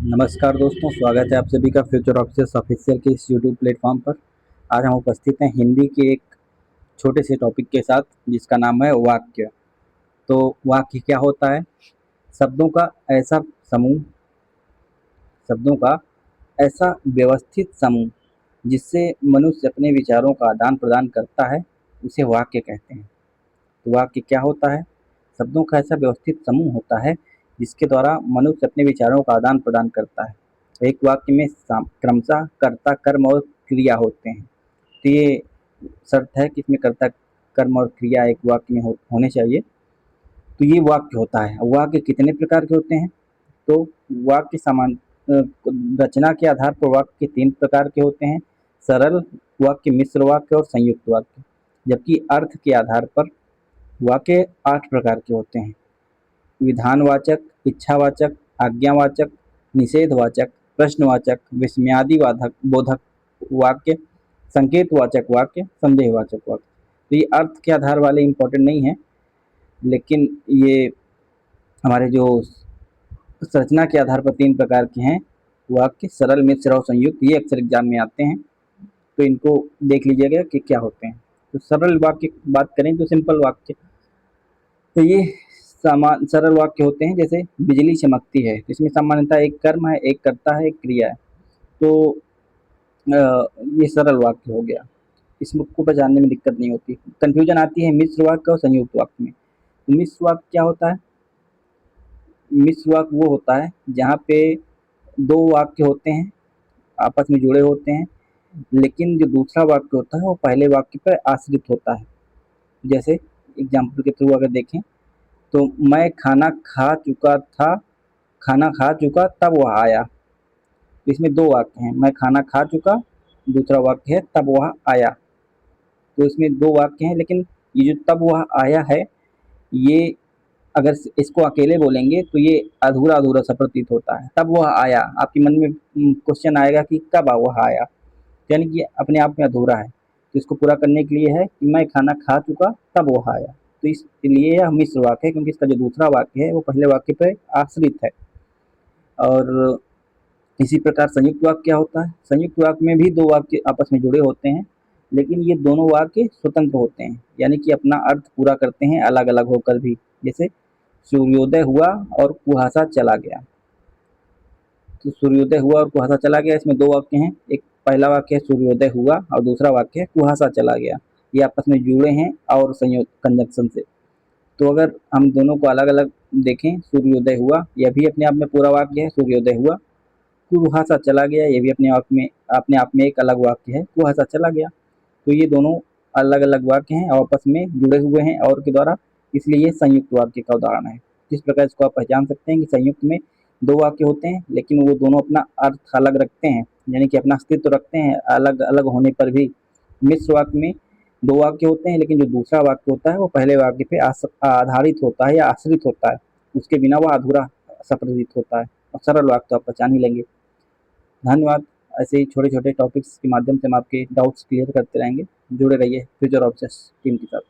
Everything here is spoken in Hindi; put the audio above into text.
नमस्कार दोस्तों, स्वागत है आप सभी का फ्यूचर ऑफिसर्स ऑफिशियल के इस यूट्यूब प्लेटफॉर्म पर। आज हम उपस्थित हैं हिंदी के एक छोटे से टॉपिक के साथ जिसका नाम है वाक्य। तो वाक्य क्या होता है? शब्दों का ऐसा समूह, शब्दों का ऐसा व्यवस्थित समूह जिससे मनुष्य अपने विचारों का आदान प्रदान करता है, उसे वाक्य कहते हैं। तो वाक्य क्या होता है? शब्दों का ऐसा व्यवस्थित समूह होता है जिसके द्वारा मनुष्य अपने विचारों का आदान प्रदान करता है। एक वाक्य में क्रमशः कर्ता, कर्म और क्रिया होते हैं। तो ये शर्त है कि इसमें कर्ता, कर्म और क्रिया एक वाक्य में होने चाहिए। तो ये वाक्य होता है। वाक्य कितने प्रकार के होते हैं? तो वाक्य रचना के आधार पर वाक्य के 3 प्रकार के होते हैं: सरल वाक्य, मिश्र वाक्य और संयुक्त वाक्य। जबकि अर्थ के आधार पर वाक्य 8 प्रकार के होते हैं: विधानवाचक, इच्छावाचक, आज्ञावाचक, निषेधवाचक, प्रश्नवाचक, विस्मयादि वाधक बोधक वाक्य, संकेतवाचक वाक्य, संदेहवाचक वाक्य। तो ये अर्थ के आधार वाले इंपॉर्टेंट नहीं है, लेकिन ये हमारे जो संरचना के आधार पर 3 प्रकार के हैं वाक्य, सरल, मिश्र और संयुक्त, ये अक्सर एग्जाम में आते हैं। तो इनको देख लीजिएगा कि क्या होते हैं। तो सरल वाक्य की बात करें तो सिंपल वाक्य, तो ये सरल वाक्य होते हैं। जैसे बिजली चमकती है, इसमें सामान्यतः एक कर्म है, एक कर्ता है, एक क्रिया है। तो ये सरल वाक्य हो गया, इसको पहचानने में दिक्कत नहीं होती। कंफ्यूजन आती है मिश्र वाक्य और संयुक्त वाक्य में। तो मिश्र वाक्य क्या होता है? मिश्र वाक्य वो होता है जहाँ पे 2 वाक्य होते हैं, आपस में जुड़े होते हैं, लेकिन जो दूसरा वाक्य होता है वो पहले वाक्य पर आश्रित होता है। जैसे एग्जाम्पल के थ्रू अगर देखें तो मैं खाना खा चुका तब वह आया। तो इसमें 2 वाक्य हैं, मैं खाना खा चुका, दूसरा वाक्य है तब वह आया। तो इसमें 2 वाक्य हैं, लेकिन ये जो तब वह आया है, ये अगर इसको अकेले बोलेंगे तो ये अधूरा अधूरा सा प्रतीत होता है। तब वह आया, आपके मन में क्वेश्चन आएगा कि कब वह आया, यानी कि अपने आप में अधूरा है। तो इसको पूरा करने के लिए है कि मैं खाना खा चुका तब वह आया। तो इसलिए यह मिश्र वाक्य है, क्योंकि इसका जो दूसरा वाक्य है वो पहले वाक्य पर आश्रित है। और इसी प्रकार संयुक्त वाक्य क्या होता है? संयुक्त वाक्य में भी 2 वाक्य आपस में जुड़े होते हैं, लेकिन ये दोनों वाक्य स्वतंत्र होते हैं, यानी कि अपना अर्थ पूरा करते हैं अलग अलग होकर भी। जैसे सूर्योदय हुआ और कुहासा चला गया। तो सूर्योदय हुआ और कुहासा चला गया, इसमें 2 वाक्य हैं। एक पहला वाक्य है सूर्योदय हुआ और दूसरा वाक्य है कुहासा चला गया। ये आपस में जुड़े हैं और संयोग कंजक्शन से। तो अगर हम दोनों को अलग अलग देखें, सूर्योदय हुआ यह भी अपने आप में पूरा वाक्य है, सूर्योदय हुआ। कुहासा चला गया, ये भी अपने आप में एक अलग वाक्य है, कुहासा चला गया। तो ये दोनों अलग अलग वाक्य हैं और आपस में जुड़े हुए हैं और के द्वारा, इसलिए ये संयुक्त वाक्य का उदाहरण है। इस प्रकार इसको आप पहचान सकते हैं कि संयुक्त में 2 वाक्य होते हैं, लेकिन वो दोनों अपना अर्थ अलग रखते हैं, यानी कि अपना अस्तित्व रखते हैं अलग अलग होने पर भी। मिश्र वाक्य में 2 वाक्य होते हैं, लेकिन जो दूसरा वाक्य होता है वो पहले वाक्य पे आधारित होता है या आश्रित होता है, उसके बिना वो अधूरा सा प्रतीत होता है। और सरल वाक्य तो आप पहचान ही लेंगे। धन्यवाद। ऐसे ही छोटे छोटे टॉपिक्स के माध्यम से हम आपके डाउट्स क्लियर करते रहेंगे। जुड़े रहिए फ्यूचर ऑब्सेस टीम के साथ।